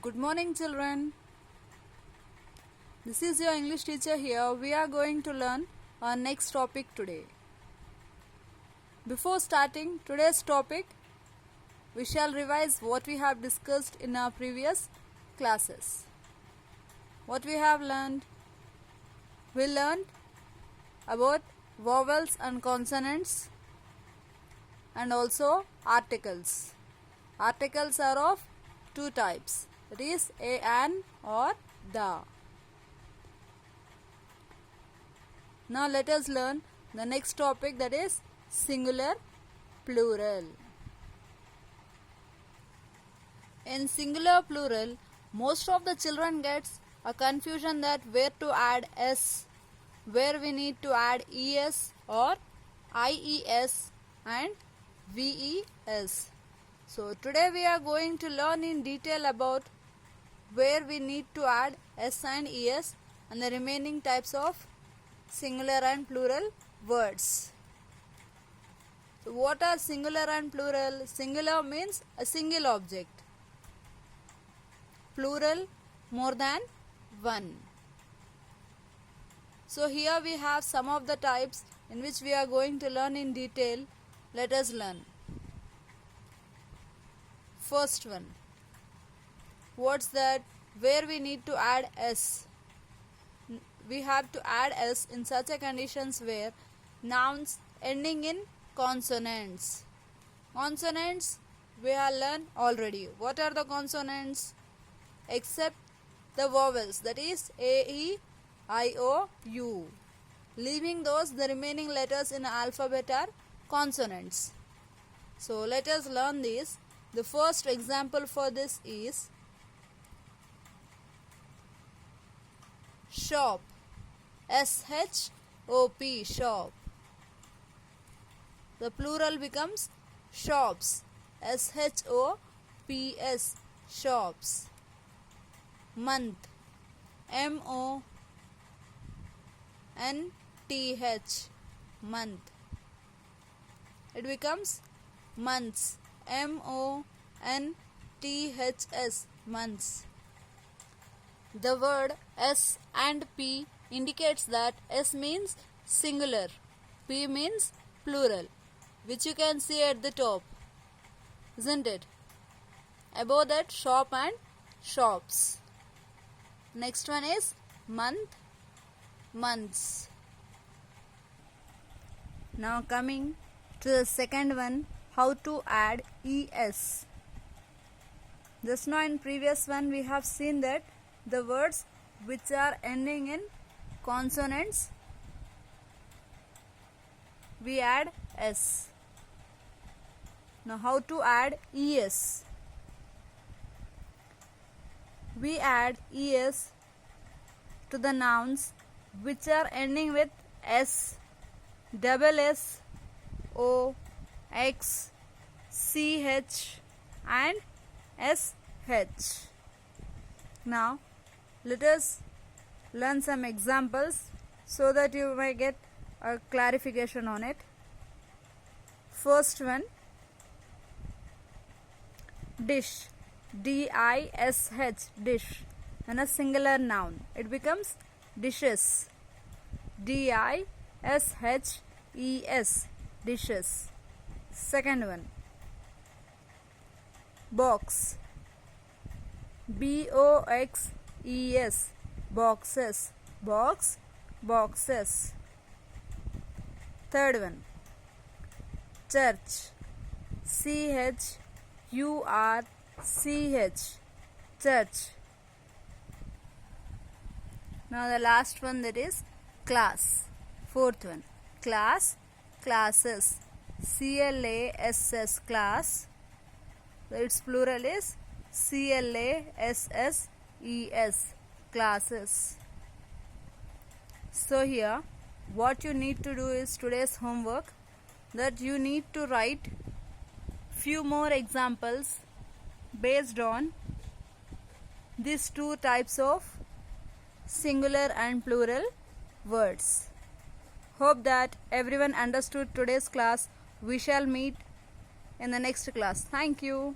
Good morning, children. This is your English teacher here. We are going to learn our next topic today. Before starting today's topic, we shall revise what we have discussed in our previous classes. What we have learned? We learned about vowels and consonants and also articles. Articles are of two types. It is a, an or the. Now let us learn the next topic, that is singular plural. In singular plural, most of the children gets a confusion that where to add s, where we need to add es or ies and ves. So today we are going to learn in detail about where we need to add s and es and the remaining types of singular and plural words. So what are singular and plural? Singular means a single object. Plural, more than one. So here we have some of the types in which we are going to learn in detail. Let us learn. First one. What's that? Where we need to add s. We have to add s in such a conditions where nouns ending in consonants. Consonants we have learned already. What are the consonants? Except the vowels, that is a, e, I, o, u. Leaving those, the remaining letters in the alphabet are consonants. So let us learn this. The first example for this is shop. S-H-O-P, shop. The plural becomes shops. S-H-O-P-S, shops. Month. M-O-N-T-H, month. It becomes months. M-O-N-T-H-S, months. The word S and P indicates that S means singular, P means plural, which you can see at the top, isn't it? Above that, shop and shops. Next one is month, months. Now coming to the second one, how to add es. Just now in previous one we have seen that the words which are ending in consonants, we add s. Now how to add es? We add es to the nouns which are ending with s, double s, o, x, ch and sh. Now let us learn some examples so that you may get a clarification on it. First one, dish. D-I-S-H, dish. And a singular noun. It becomes dishes. D-I-S-H-E-S, dishes. Second one, box. B-O-X-E-S, boxes. Box, boxes. Third one, church. C-H-U-R-C-H, church. Now the last one, that is class. Fourth one, class, classes. C-L-A-S-S, class. Its plural is C-L-A-S-S-E-S, classes. So here what you need to do is today's homework, that you need to write few more examples based on these two types of singular and plural words. Hope that everyone understood today's class. We shall meet in the next class. Thank you.